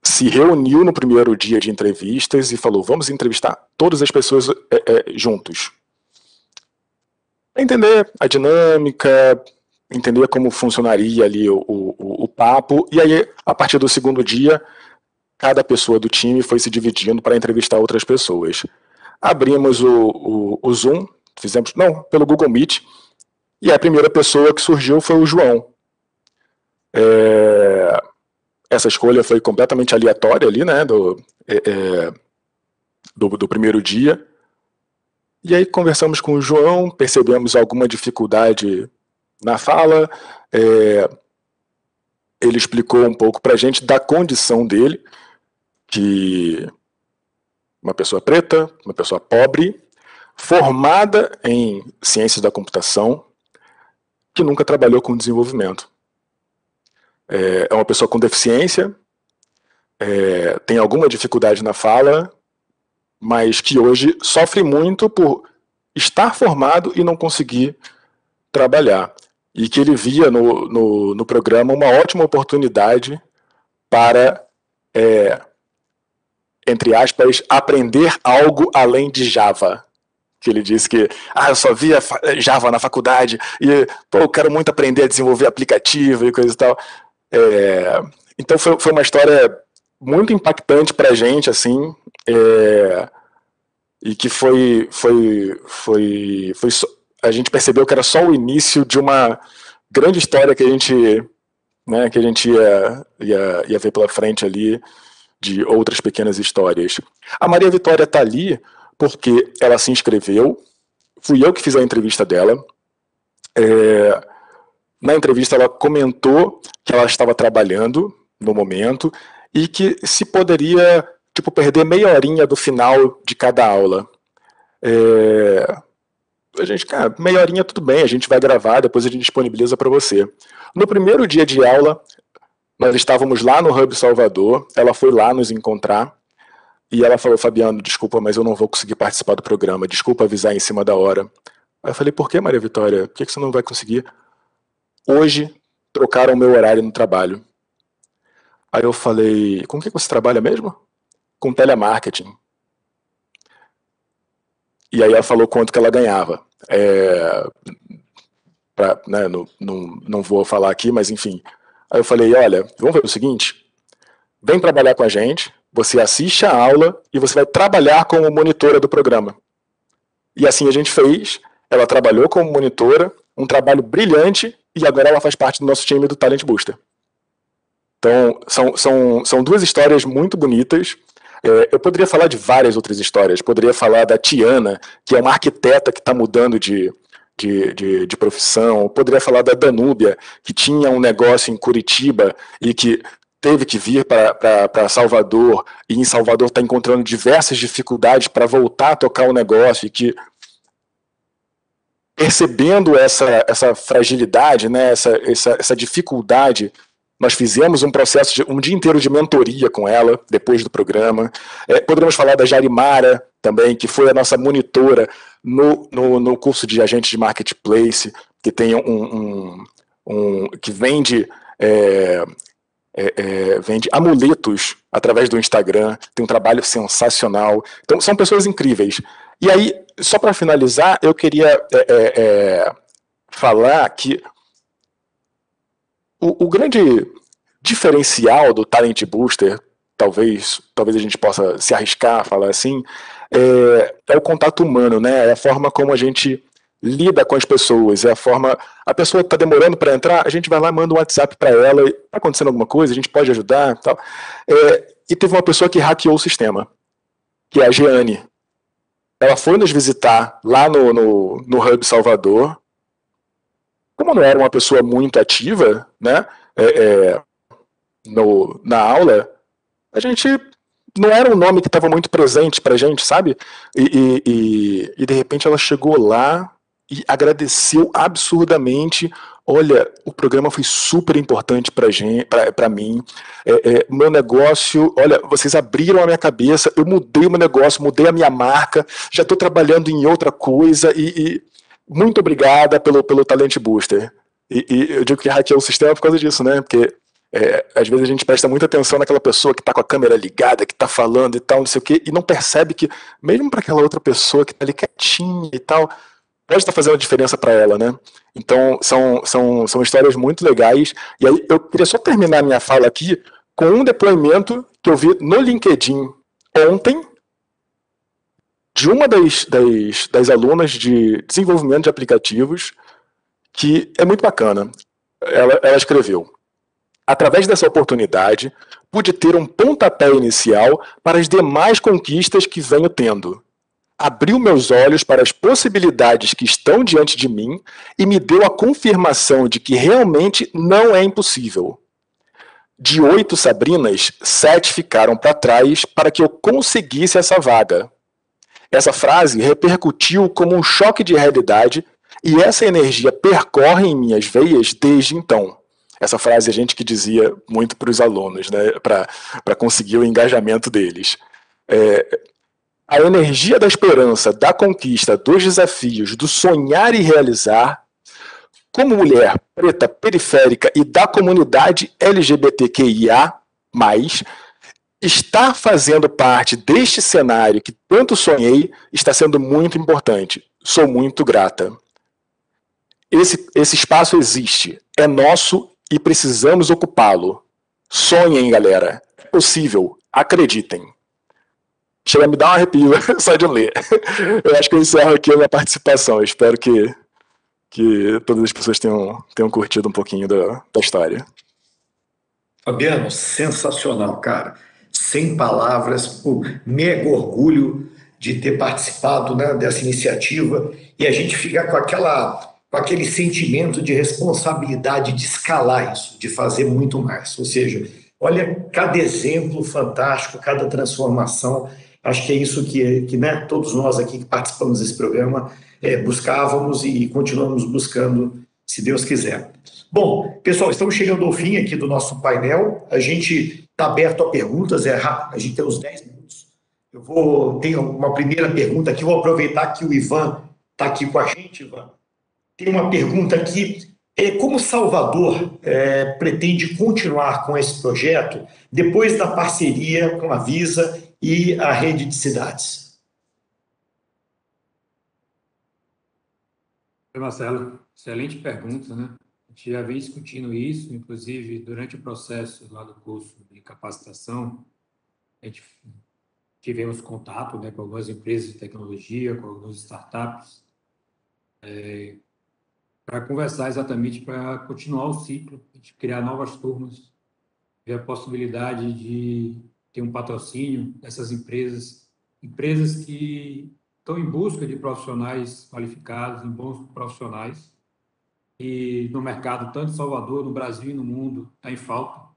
se reuniu no primeiro dia de entrevistas e falou: vamos entrevistar todas as pessoas juntos. Entender a dinâmica, entender como funcionaria ali o papo, e aí, a partir do segundo dia, cada pessoa do time foi se dividindo para entrevistar outras pessoas. Abrimos o Zoom, fizemos, pelo Google Meet, e a primeira pessoa que surgiu foi o João. Essa escolha foi completamente aleatória ali, né, do primeiro dia. E aí conversamos com o João, percebemos alguma dificuldade na fala, ele explicou um pouco para a gente da condição dele, que uma pessoa preta, uma pessoa pobre, formada em ciências da computação, que nunca trabalhou com desenvolvimento. É uma pessoa com deficiência, tem alguma dificuldade na fala, mas que hoje sofre muito por estar formado e não conseguir trabalhar. E que ele via no programa uma ótima oportunidade para, entre aspas, aprender algo além de Java. Que ele disse que, eu só via Java na faculdade e, eu quero muito aprender a desenvolver aplicativo e coisa e tal. Então foi uma história muito impactante para a gente, assim, e que a gente percebeu que era só o início de uma grande história que a gente, né, que a gente ia ver pela frente ali, de outras pequenas histórias. A Maria Vitória está ali porque ela se inscreveu, fui eu que fiz a entrevista dela. Na entrevista ela comentou que ela estava trabalhando no momento e que se poderia, perder meia horinha do final de cada aula. A gente, meia horinha tudo bem, a gente vai gravar, depois a gente disponibiliza para você. No primeiro dia de aula, nós estávamos lá no Hub Salvador, ela foi lá nos encontrar, e ela falou, Fabiano, desculpa, mas eu não vou conseguir participar do programa, desculpa avisar em cima da hora. Aí eu falei, por que, Maria Vitória? Por que você não vai conseguir? Hoje, trocaram o meu horário no trabalho. Aí eu falei, com o que você trabalha mesmo? Com telemarketing. E aí ela falou quanto que ela ganhava. Não vou falar aqui, mas enfim. Aí eu falei, olha, vamos ver o seguinte, vem trabalhar com a gente, você assiste a aula e você vai trabalhar como monitora do programa. E assim a gente fez, ela trabalhou como monitora, um trabalho brilhante, e agora ela faz parte do nosso time do Talent Booster. Então, são duas histórias muito bonitas. Eu poderia falar de várias outras histórias. Poderia falar da Tiana, que é uma arquiteta que está mudando de profissão. Poderia falar da Danúbia, que tinha um negócio em Curitiba e que teve que vir para Salvador, e em Salvador está encontrando diversas dificuldades para voltar a tocar o negócio, e que, percebendo essa fragilidade, né, essa dificuldade, nós fizemos um processo um dia inteiro de mentoria com ela, depois do programa. Poderíamos falar da Jarimara também, que foi a nossa monitora no curso de agente de marketplace, que tem que vende amuletos através do Instagram, tem um trabalho sensacional. Então, são pessoas incríveis. E aí, só para finalizar, eu queria falar que o grande diferencial do Talent Booster, talvez a gente possa se arriscar a falar assim, é o contato humano, né? É a forma como a gente lida com as pessoas, a pessoa está demorando para entrar, a gente vai lá, manda um WhatsApp para ela, está acontecendo alguma coisa, a gente pode ajudar, tal. E teve uma pessoa que hackeou o sistema, que é a Jeane. Ela foi nos visitar lá no Hub Salvador. Como não era uma pessoa muito ativa, né, na aula, a gente não era um nome que estava muito presente pra gente, sabe? E de repente ela chegou lá e agradeceu absurdamente. Olha, o programa foi super importante para mim. Meu negócio, olha, vocês abriram a minha cabeça, eu mudei o meu negócio, mudei a minha marca, já estou trabalhando em outra coisa e muito obrigada pelo Talent Booster. E eu digo que hackeou o sistema por causa disso, né? Porque às vezes a gente presta muita atenção naquela pessoa que está com a câmera ligada, que está falando e tal, não sei o quê, e não percebe que, mesmo para aquela outra pessoa que está ali quietinha e tal, pode estar fazendo a diferença para ela, né? Então, são histórias muito legais. E aí, eu queria só terminar minha fala aqui com um depoimento que eu vi no LinkedIn ontem, de uma das alunas de desenvolvimento de aplicativos, que é muito bacana. Ela escreveu: através dessa oportunidade, pude ter um pontapé inicial para as demais conquistas que venho tendo. Abriu meus olhos para as possibilidades que estão diante de mim e me deu a confirmação de que realmente não é impossível. De 8 Sabrinas, 7 ficaram para trás para que eu conseguisse essa vaga. Essa frase repercutiu como um choque de realidade E essa energia percorre em minhas veias desde então. Essa frase a gente que dizia muito para os alunos, né, para conseguir o engajamento deles. A energia da esperança, da conquista, dos desafios, do sonhar e realizar, como mulher preta, periférica e da comunidade LGBTQIA+, estar fazendo parte deste cenário que tanto sonhei está sendo muito importante. Sou muito grata. Esse espaço existe, é nosso e precisamos ocupá-lo. Sonhem, galera. É possível. Acreditem. Chega a me dar um arrepio só de ler. Eu acho que eu encerro aqui a minha participação. Eu espero que todas as pessoas tenham curtido um pouquinho da história. Fabiano, sensacional, cara. Sem palavras, mega orgulho de ter participado, né, dessa iniciativa, e a gente fica com aquele sentimento de responsabilidade de escalar isso, de fazer muito mais. Ou seja, olha cada exemplo fantástico, cada transformação. Acho que é isso que né, todos nós aqui que participamos desse programa buscávamos e continuamos buscando, se Deus quiser. Bom, pessoal, estamos chegando ao fim aqui do nosso painel. A gente está aberto a perguntas, é rápido, a gente tem uns 10 minutos. Ter uma primeira pergunta aqui, vou aproveitar que o Ivan está aqui com a gente, Ivan. Tem uma pergunta aqui. Como Salvador pretende continuar com esse projeto depois da parceria com a Visa e a rede de cidades? Marcelo, excelente pergunta, né? A gente já vem discutindo isso, inclusive durante o processo lá do curso de capacitação, a gente tivemos contato, né, com algumas empresas de tecnologia, com algumas startups, para conversar exatamente para continuar o ciclo, de criar novas turmas, ver a possibilidade de ter um patrocínio dessas empresas que estão em busca de profissionais qualificados, em bons profissionais, e no mercado, tanto em Salvador, no Brasil e no mundo, está em falta.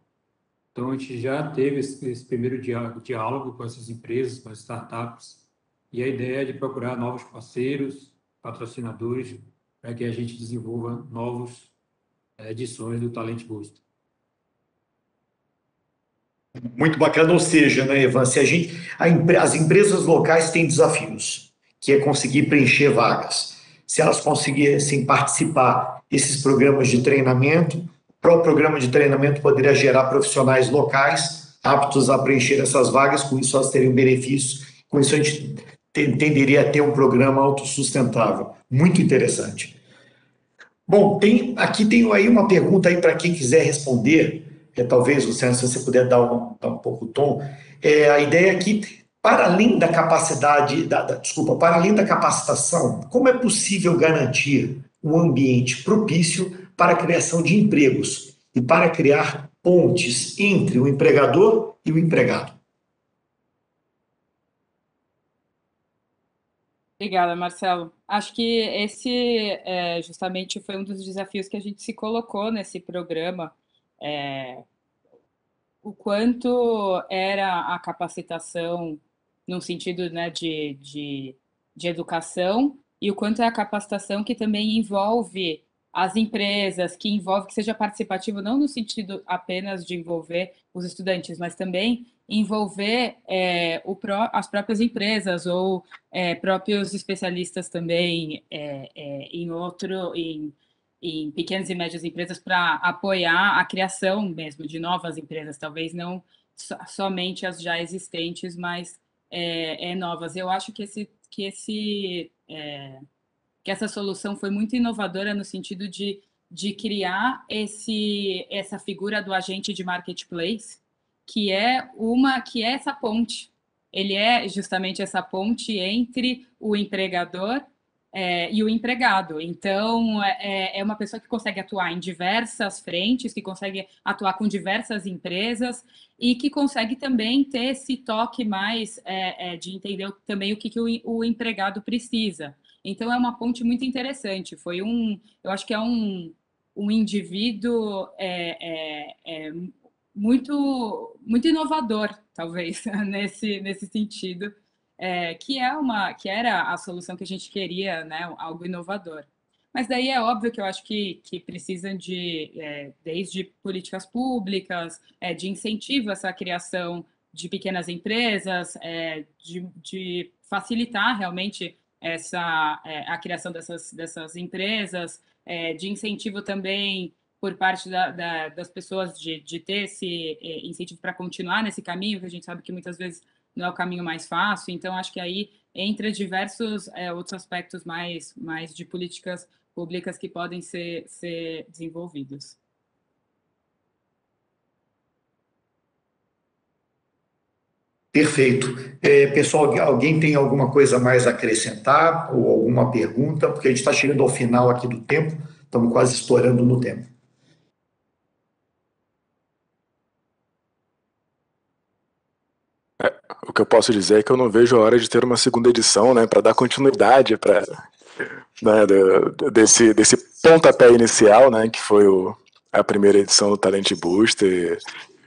Então, a gente já teve esse primeiro diálogo com essas empresas, com as startups, e a ideia é de procurar novos parceiros, patrocinadores, para que a gente desenvolva novas edições do Talent Boost. Muito bacana, ou seja, né, Ivan, as empresas locais têm desafios, que é conseguir preencher vagas. Se elas conseguissem participar desses programas de treinamento, o próprio programa de treinamento poderia gerar profissionais locais aptos a preencher essas vagas, com isso elas teriam benefícios, com isso a gente tenderia a ter um programa autossustentável. Muito interessante. Bom, aqui tem aí uma pergunta aí para quem quiser responder, talvez, Luciano, se você puder dar um pouco o tom. A ideia é que, para além da capacidade, para além da capacitação, como é possível garantir um ambiente propício para a criação de empregos e para criar pontes entre o empregador e o empregado? Obrigada, Marcelo. Acho que esse justamente foi um dos desafios que a gente se colocou nesse programa, o quanto era a capacitação no sentido, né, de educação, e o quanto é a capacitação que também envolve as empresas, que seja participativo, não no sentido apenas de envolver os estudantes, mas também envolver as próprias empresas ou próprios especialistas também em pequenas e médias empresas, para apoiar a criação mesmo de novas empresas, talvez não somente as já existentes, mas novas. Eu acho que essa solução foi muito inovadora no sentido de criar essa figura do agente de marketplace, que é essa ponte. Ele é justamente essa ponte entre o empregador e o empregado. Então, é uma pessoa que consegue atuar em diversas frentes, que consegue atuar com diversas empresas e que consegue também ter esse toque mais de entender também o que o empregado precisa. Então, é uma ponte muito interessante. Eu acho que é um indivíduo muito, muito inovador, talvez, nesse sentido, que era a solução que a gente queria, né, algo inovador. Mas daí é óbvio que eu acho que precisam desde políticas públicas, de incentivo a essa criação de pequenas empresas, de facilitar realmente a criação dessas empresas, de incentivo também por parte das pessoas de ter esse incentivo para continuar nesse caminho, que a gente sabe que muitas vezes não é o caminho mais fácil. Então, acho que aí entra diversos outros aspectos mais de políticas públicas que podem ser desenvolvidos. Perfeito. Pessoal, alguém tem alguma coisa mais a acrescentar ou alguma pergunta? Porque a gente está chegando ao final aqui do tempo, estamos quase estourando no tempo. O que eu posso dizer é que eu não vejo a hora de ter uma segunda edição, né, para dar continuidade para desse pontapé inicial, né, que foi a primeira edição do Talent Booster,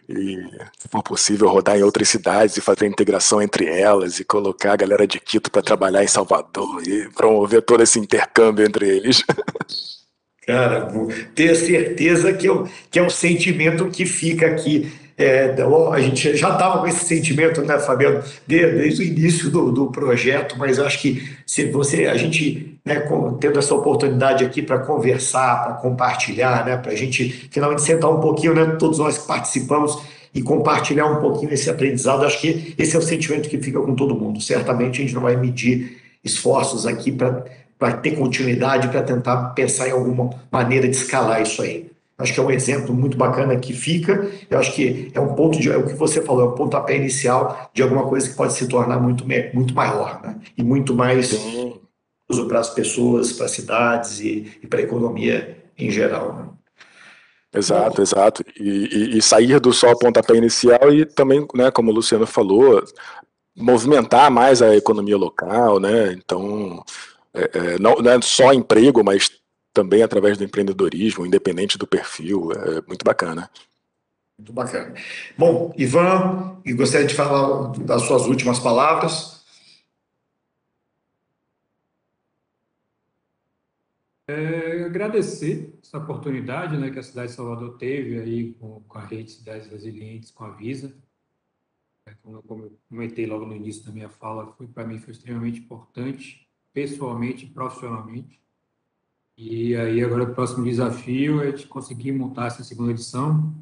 e, se for possível, rodar em outras cidades e fazer a integração entre elas e colocar a galera de Quito para trabalhar em Salvador e promover todo esse intercâmbio entre eles. Cara, vou ter certeza que é um sentimento que fica aqui. A gente já estava com esse sentimento, né, Fabiano, desde o início do projeto, mas eu acho que a gente, né, tendo essa oportunidade aqui para conversar, para compartilhar, né, para a gente finalmente sentar um pouquinho, né, todos nós que participamos e compartilhar um pouquinho esse aprendizado, acho que esse é o sentimento que fica com todo mundo. Certamente a gente não vai medir esforços aqui para ter continuidade, para tentar pensar em alguma maneira de escalar isso aí. Acho que é um exemplo muito bacana que fica. Eu acho que é um ponto é o que você falou, é um pontapé inicial de alguma coisa que pode se tornar muito maior, né? E muito mais uso para as pessoas, para as cidades e para a economia em geral, né? Exato, exato. E sair do só pontapé inicial e também, né, como o Luciano falou, movimentar mais a economia local, né? Então, não é só emprego, mas também através do empreendedorismo, independente do perfil, é muito bacana. Muito bacana. Bom, Ivan, eu gostaria de falar das suas últimas palavras. Agradecer essa oportunidade, né, que a cidade de Salvador teve aí com a rede de cidades resilientes, com a Visa. Como eu comentei logo no início da minha fala, para mim foi extremamente importante, pessoalmente e profissionalmente. E aí agora o próximo desafio é de conseguir montar essa segunda edição,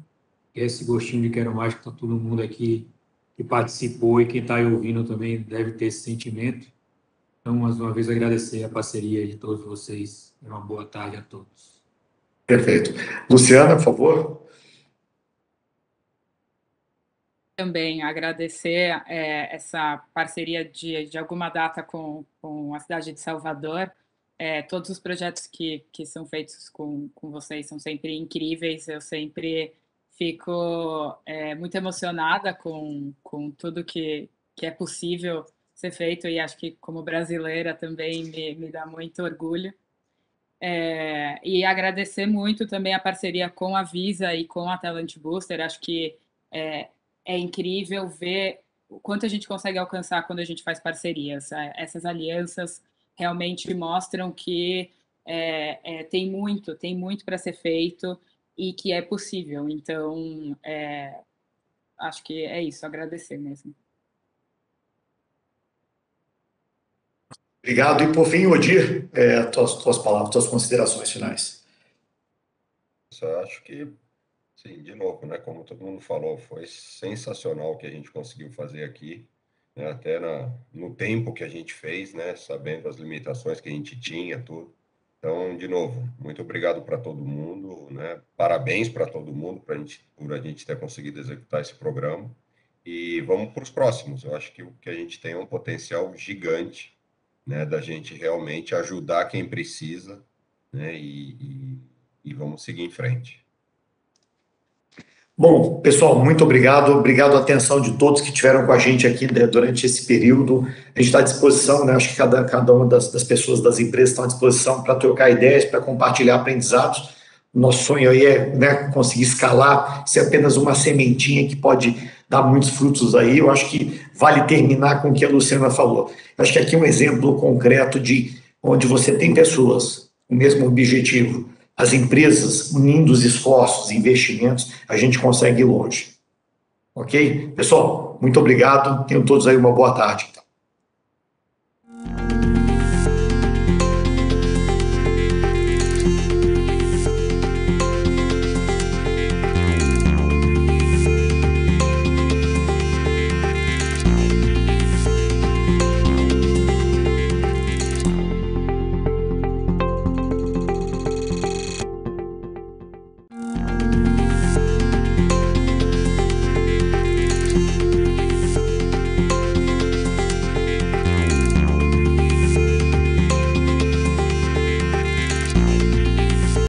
e esse gostinho de quero mais que está todo mundo aqui que participou e quem está aí ouvindo também deve ter esse sentimento. Então, mais uma vez, agradecer a parceria de todos vocês e uma boa tarde a todos. Perfeito. Luciana, por favor. Também agradecer essa parceria de alguma data com a cidade de Salvador. Todos os projetos que são feitos com vocês são sempre incríveis. Eu sempre fico muito emocionada com tudo que é possível ser feito, e acho que como brasileira também me dá muito orgulho. E agradecer muito também a parceria com a Visa e com a Talent Booster. Acho que é incrível ver o quanto a gente consegue alcançar quando a gente faz parcerias. Essas alianças realmente mostram que tem muito para ser feito e que é possível. Então, acho que é isso, agradecer mesmo. Obrigado. E, por fim, Odir, tuas palavras, tuas considerações finais. Eu acho que, sim, de novo, né, como todo mundo falou, foi sensacional o que a gente conseguiu fazer aqui, né, até no tempo que a gente fez, né, sabendo as limitações que a gente tinha, tudo. Então, de novo, muito obrigado para todo mundo, né, parabéns para todo mundo por a gente ter conseguido executar esse programa, e vamos para os próximos. Eu acho que o que a gente tem é um potencial gigante, né, da gente realmente ajudar quem precisa, né, e vamos seguir em frente. Bom, pessoal, muito obrigado. Obrigado a atenção de todos que estiveram com a gente aqui, né, durante esse período. A gente está à disposição, né? Acho que cada uma das pessoas, das empresas estão à disposição para trocar ideias, para compartilhar aprendizados. Nosso sonho aí é, né, conseguir escalar. Isso é apenas uma sementinha que pode dar muitos frutos aí. Eu acho que vale terminar com o que a Luciana falou. Eu acho que aqui é um exemplo concreto de onde você tem pessoas o mesmo objetivo. As empresas unindo os esforços, investimentos, a gente consegue ir longe. Ok? Pessoal, muito obrigado. Tenham todos aí uma boa tarde.